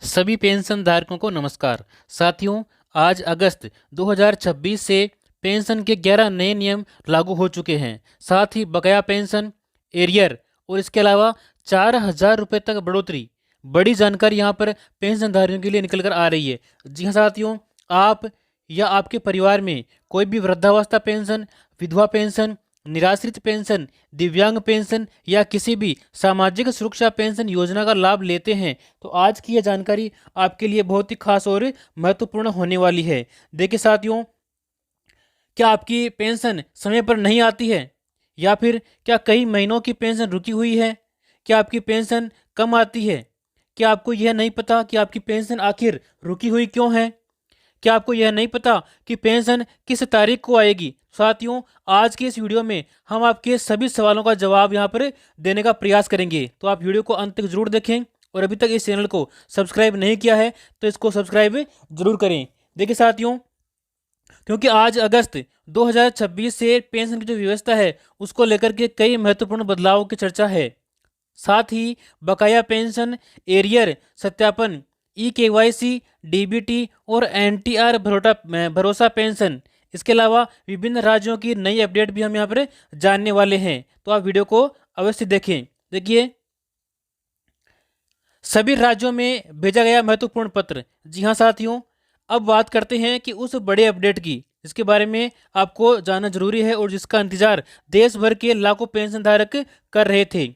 सभी पेंशन धारकों को नमस्कार। साथियों, आज अगस्त 2026 से पेंशन के 11 नए नियम लागू हो चुके हैं। साथ ही बकाया पेंशन, एरियर और इसके अलावा 4,000 रुपये तक बढ़ोतरी। बड़ी जानकारी यहाँ पर पेंशन धारकों के लिए निकल कर आ रही है। जी हाँ साथियों, आप या आपके परिवार में कोई भी वृद्धावस्था पेंशन, विधवा पेंशन, निराश्रित पेंशन, दिव्यांग पेंशन या किसी भी सामाजिक सुरक्षा पेंशन योजना का लाभ लेते हैं तो आज की यह जानकारी आपके लिए बहुत ही खास और महत्वपूर्ण होने वाली है। देखिए साथियों, क्या आपकी पेंशन समय पर नहीं आती है या फिर क्या कई महीनों की पेंशन रुकी हुई है? क्या आपकी पेंशन कम आती है? क्या आपको यह नहीं पता कि आपकी पेंशन आखिर रुकी हुई क्यों है? क्या आपको यह नहीं पता कि पेंशन किस तारीख को आएगी? साथियों, आज के इस वीडियो में हम आपके सभी सवालों का जवाब यहाँ पर देने का प्रयास करेंगे, तो आप वीडियो को अंत तक जरूर देखें और अभी तक इस चैनल को सब्सक्राइब नहीं किया है तो इसको सब्सक्राइब जरूर करें। देखिए साथियों, क्योंकि आज अगस्त 2026 से पेंशन की जो व्यवस्था है उसको लेकर के कई महत्वपूर्ण बदलावों की चर्चा है। साथ ही बकाया पेंशन, एरियर सत्यापन, ई-केवाईसी, डीबीटी और एनटीआर भरोसा पेंशन, इसके अलावा विभिन्न राज्यों की नई अपडेट भी हम यहाँ पर जानने वाले हैं, तो आप वीडियो को अवश्य देखें। देखिए, सभी राज्यों में भेजा गया महत्वपूर्ण पत्र। जी हाँ साथियों, अब बात करते हैं कि उस बड़े अपडेट की जिसके बारे में आपको जानना जरूरी है और जिसका इंतजार देश भर के लाखों पेंशन धारक कर रहे थे।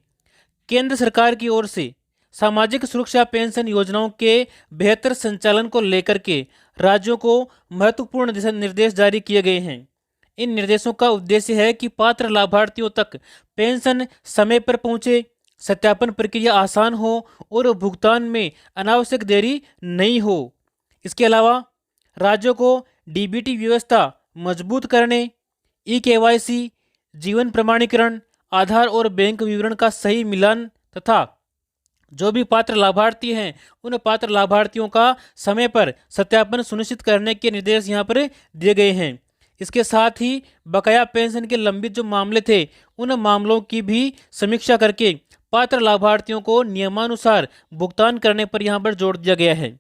केंद्र सरकार की ओर से सामाजिक सुरक्षा पेंशन योजनाओं के बेहतर संचालन को लेकर के राज्यों को महत्वपूर्ण दिशा निर्देश जारी किए गए हैं। इन निर्देशों का उद्देश्य है कि पात्र लाभार्थियों तक पेंशन समय पर पहुंचे, सत्यापन प्रक्रिया आसान हो और भुगतान में अनावश्यक देरी नहीं हो। इसके अलावा राज्यों को डीबीटी व्यवस्था मजबूत करने, ई-केवाईसी, जीवन प्रमाणीकरण, आधार और बैंक विवरण का सही मिलान तथा जो भी पात्र लाभार्थी हैं उन पात्र लाभार्थियों का समय पर सत्यापन सुनिश्चित करने के निर्देश यहाँ पर दिए गए हैं। इसके साथ ही बकाया पेंशन के लंबित जो मामले थे उन मामलों की भी समीक्षा करके पात्र लाभार्थियों को नियमानुसार भुगतान करने पर यहाँ पर जोर दिया गया है।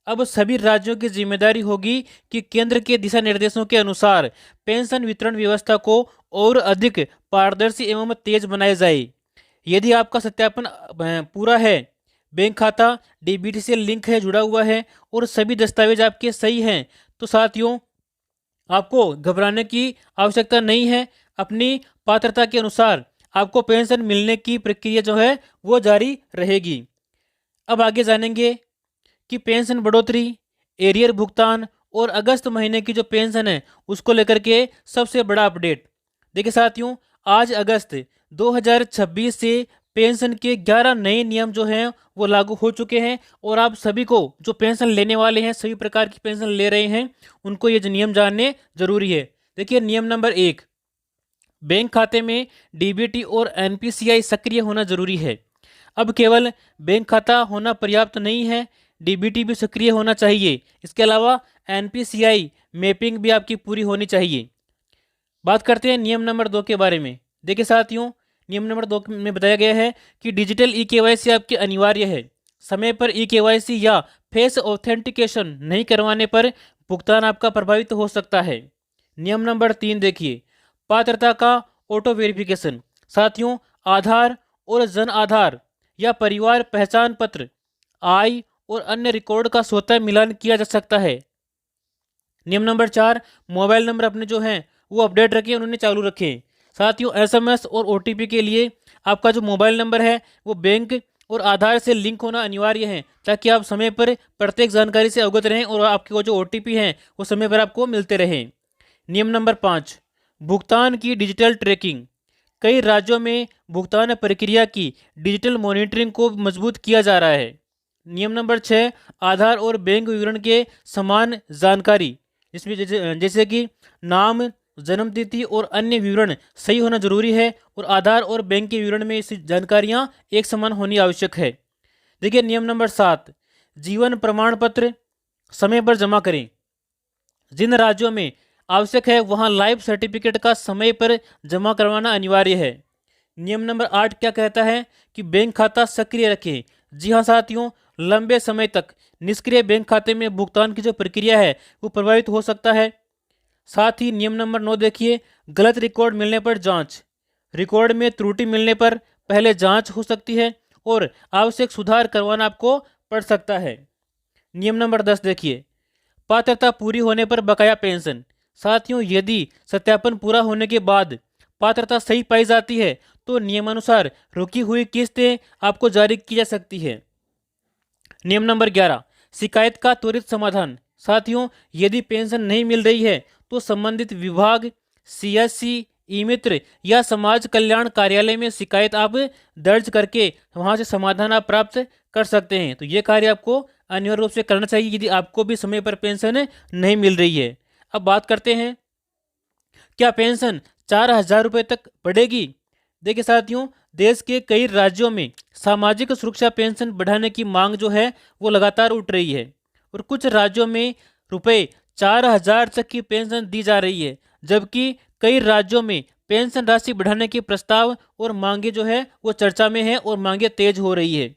अब सभी राज्यों की जिम्मेदारी होगी कि केंद्र के दिशा निर्देशों के अनुसार पेंशन वितरण व्यवस्था को और अधिक पारदर्शी एवं तेज बनाया जाए। यदि आपका सत्यापन पूरा है, बैंक खाता डीबीटी से लिंक है, जुड़ा हुआ है और सभी दस्तावेज आपके सही हैं, तो साथियों आपको घबराने की आवश्यकता नहीं है। अपनी पात्रता के अनुसार आपको पेंशन मिलने की प्रक्रिया जो है वो जारी रहेगी। अब आगे जानेंगे कि पेंशन बढ़ोतरी, एरियर भुगतान और अगस्त महीने की जो पेंशन है उसको लेकर के सबसे बड़ा अपडेट। देखिए साथियों, आज अगस्त 2026 से पेंशन के 11 नए नियम जो हैं वो लागू हो चुके हैं और आप सभी को जो पेंशन लेने वाले हैं, सभी प्रकार की पेंशन ले रहे हैं, उनको ये जो नियम जानने जरूरी है। देखिए, नियम नंबर 1, बैंक खाते में डीबीटी और एनपीसीआई सक्रिय होना जरूरी है। अब केवल बैंक खाता होना पर्याप्त नहीं है, डीबीटी भी सक्रिय होना चाहिए। इसके अलावा एनपीसीआई मैपिंग भी आपकी पूरी होनी चाहिए। बात करते हैं नियम नंबर 2 के बारे में। देखिए साथियों, नियम नंबर 2 में बताया गया है कि डिजिटल ई-केवाईसी आपकी अनिवार्य है। समय पर ई-केवाईसी या फेस ऑथेंटिकेशन नहीं करवाने पर भुगतान आपका प्रभावित हो सकता है। नियम नंबर 3 देखिए, पात्रता का ऑटो वेरिफिकेशन। साथियों, आधार और जन आधार या परिवार पहचान पत्र, आय और अन्य रिकॉर्ड का स्वतः मिलान किया जा सकता है। नियम नंबर 4, मोबाइल नंबर अपने जो हैं वो अपडेट रखें, उन्होंने चालू रखें। साथियों, एसएमएस और ओटीपी के लिए आपका जो मोबाइल नंबर है वो बैंक और आधार से लिंक होना अनिवार्य है ताकि आप समय पर प्रत्येक जानकारी से अवगत रहें और आपके वो जो ओटीपी हैं वो समय पर आपको मिलते रहें। नियम नंबर 5, भुगतान की डिजिटल ट्रैकिंग। कई राज्यों में भुगतान प्रक्रिया की डिजिटल मॉनिटरिंग को मजबूत किया जा रहा है। नियम नंबर 6, आधार और बैंक विवरण के समान जानकारी, जिसमें जैसे कि नाम, जन्म तिथि और अन्य विवरण सही होना जरूरी है और आधार और बैंक के विवरण में इस जानकारियां एक समान होनी आवश्यक है। देखिए, नियम नंबर 7, जीवन प्रमाण पत्र समय पर जमा करें। जिन राज्यों में आवश्यक है वहां लाइफ सर्टिफिकेट का समय पर जमा करवाना अनिवार्य है। नियम नंबर 8 क्या कहता है कि बैंक खाता सक्रिय रखें। जी हाँ साथियों, लंबे समय तक निष्क्रिय बैंक खाते में भुगतान की जो प्रक्रिया है वो प्रभावित हो सकता है। साथ ही नियम नंबर 9 देखिए, गलत रिकॉर्ड मिलने पर जांच। रिकॉर्ड में त्रुटि मिलने पर पहले जांच हो सकती है और आवश्यक सुधार करवाना आपको पड़ सकता है। नियम नंबर 10 देखिए, पात्रता पूरी होने पर बकाया पेंशन। साथियों, यदि सत्यापन पूरा होने के बाद पात्रता सही पाई जाती है तो नियमानुसार रुकी हुई किस्तें आपको जारी की जा सकती है। नियम नंबर 11, शिकायत का त्वरित समाधान। साथियों, यदि पेंशन नहीं मिल रही है तो संबंधित विभाग, सीएससी, ई मित्र या समाज कल्याण कार्यालय में शिकायत आप दर्ज करके वहां से समाधान आप प्राप्त कर सकते हैं। तो ये कार्य आपको अनिवार्य रूप से करना चाहिए यदि आपको भी समय पर पेंशन नहीं मिल रही है। अब बात करते हैं, क्या पेंशन 4,000 रुपये तक बढ़ेगी? देखिए साथियों, देश के कई राज्यों में सामाजिक सुरक्षा पेंशन बढ़ाने की मांग जो है वो लगातार उठ रही है और कुछ राज्यों में रुपये 4,000 तक की पेंशन दी जा रही है, जबकि कई राज्यों में पेंशन राशि बढ़ाने के प्रस्ताव और मांगे जो है वो चर्चा में है और मांगे तेज हो रही है।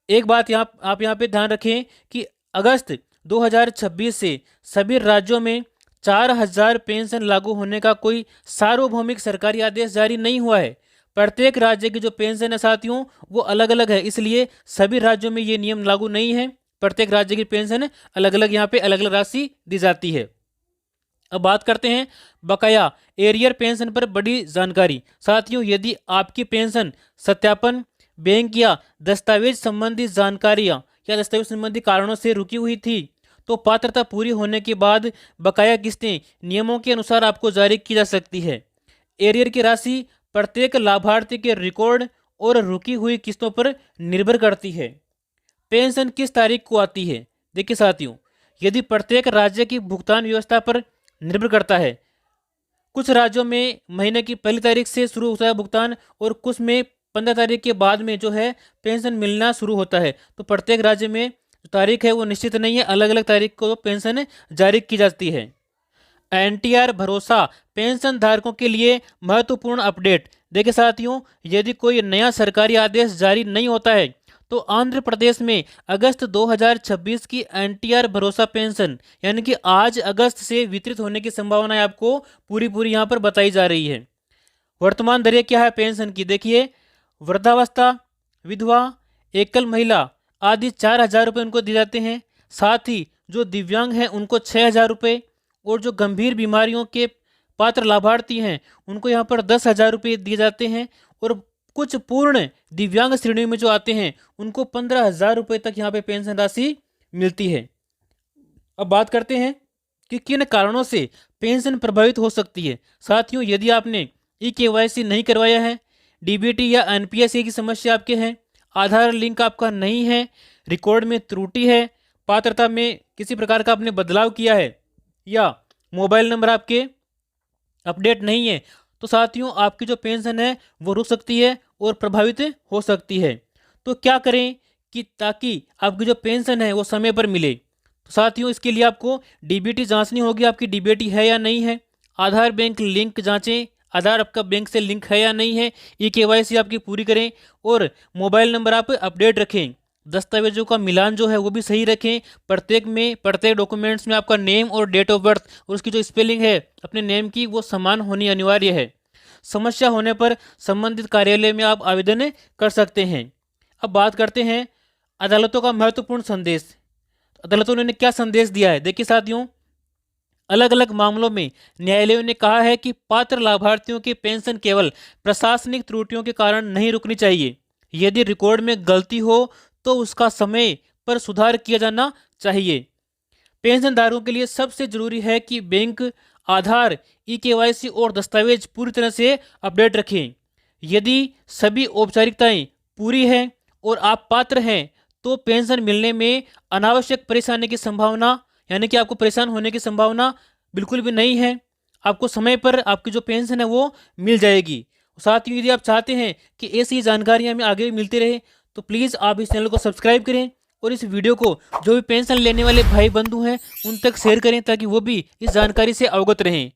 एक बात आप यहाँ पे ध्यान रखें कि अगस्त 2026 से सभी राज्यों में 4,000 पेंशन लागू होने का कोई सार्वभौमिक सरकारी आदेश जारी नहीं हुआ है। प्रत्येक राज्य की जो पेंशन है साथियों वो अलग अलग है, इसलिए सभी राज्यों में ये नियम लागू नहीं है। प्रत्येक राज्य की पेंशन अलग अलग यहाँ पे अलग अलग राशि दी जाती है। अब बात करते हैं बकाया एरियर पेंशन पर बड़ी जानकारी। साथियों, यदि आपकी पेंशन सत्यापन, बैंक या दस्तावेज संबंधी जानकारियां या दस्तावेज संबंधी कारणों से रुकी हुई थी तो पात्रता पूरी होने के बाद बकाया किस्तें नियमों के अनुसार आपको जारी की जा सकती है। एरियर की राशि प्रत्येक लाभार्थी के रिकॉर्ड और रुकी हुई किस्तों पर निर्भर करती है। पेंशन किस तारीख को आती है? देखिए साथियों, यदि प्रत्येक राज्य की भुगतान व्यवस्था पर निर्भर करता है। कुछ राज्यों में महीने की पहली तारीख से शुरू होता है भुगतान और कुछ में 15 तारीख के बाद में जो है पेंशन मिलना शुरू होता है। तो प्रत्येक राज्य में जो तारीख है वो निश्चित नहीं है, अलग अलग तारीख को पेंशन जारी की जाती है। एनटीआर भरोसा पेंशन धारकों के लिए महत्वपूर्ण अपडेट। देखिए साथियों, यदि कोई नया सरकारी आदेश जारी नहीं होता है तो आंध्र प्रदेश में अगस्त 2026 की एनटीआर भरोसा पेंशन यानी कि आज अगस्त से वितरित होने की संभावना आपको पूरी यहाँ पर बताई जा रही है। वर्तमान दरें क्या है पेंशन की? देखिए, वृद्धावस्था, विधवा, एकल महिला आदि 4,000 रुपये उनको दिए जाते हैं। साथ ही जो दिव्यांग हैं उनको 6,000 रुपये और जो गंभीर बीमारियों के पात्र लाभार्थी हैं उनको यहाँ पर 10,000 रुपये दिए जाते हैं और कुछ पूर्ण दिव्यांग श्रेणी में जो आते हैं उनको 15,000 रुपये तक यहाँ पे पेंशन राशि मिलती है। अब बात करते हैं कि किन कारणों से पेंशन प्रभावित हो सकती है। साथियों, यदि आपने ई-केवाईसी नहीं करवाया है, डीबीटी या एनपीएस की समस्या आपके हैं, आधार लिंक आपका नहीं है, रिकॉर्ड में त्रुटि है, पात्रता में किसी प्रकार का आपने बदलाव किया है या मोबाइल नंबर आपके अपडेट नहीं है, तो साथियों आपकी जो पेंशन है वो रुक सकती है और प्रभावित हो सकती है। तो क्या करें कि ताकि आपकी जो पेंशन है वो समय पर मिले? तो साथियों, इसके लिए आपको डीबीटी जांचनी होगी, आपकी डीबीटी है या नहीं है। आधार बैंक लिंक जांचें, आधार आपका बैंक से लिंक है या नहीं है। ई-केवाईसी आपकी पूरी करें और मोबाइल नंबर आप अपडेट रखें। दस्तावेजों का मिलान जो है वो भी सही रखें। प्रत्येक डॉक्यूमेंट्स में आपका नेम और डेट ऑफ बर्थ और उसकी जो स्पेलिंग है अपने नेम की वो समान होनी अनिवार्य है। समस्या होने पर संबंधित कार्यालय में आप आवेदन कर सकते हैं। अब बात करते हैं अदालतों का महत्वपूर्ण संदेश। अदालतों ने क्या संदेश दिया है? देखिए साथियों, अलग अलग मामलों में न्यायालयों ने कहा है कि पात्र लाभार्थियों की पेंशन केवल प्रशासनिक त्रुटियों के कारण नहीं रुकनी चाहिए। यदि रिकॉर्ड में गलती हो तो उसका समय पर सुधार किया जाना चाहिए। पेंशनधारकों के लिए सबसे जरूरी है कि बैंक, आधार, ई-केवाईसी और दस्तावेज पूरी तरह से अपडेट रखें। यदि सभी औपचारिकताएं पूरी हैं और आप पात्र हैं तो पेंशन मिलने में अनावश्यक परेशानी की संभावना यानी कि आपको परेशान होने की संभावना बिल्कुल भी नहीं है। आपको समय पर आपकी जो पेंशन है वो मिल जाएगी। साथ ही यदि आप चाहते हैं कि ऐसी जानकारियां हमें आगे भी मिलती रहे तो प्लीज़ आप इस चैनल को सब्सक्राइब करें और इस वीडियो को जो भी पेंशन लेने वाले भाई बंधु हैं उन तक शेयर करें ताकि वो भी इस जानकारी से अवगत रहें।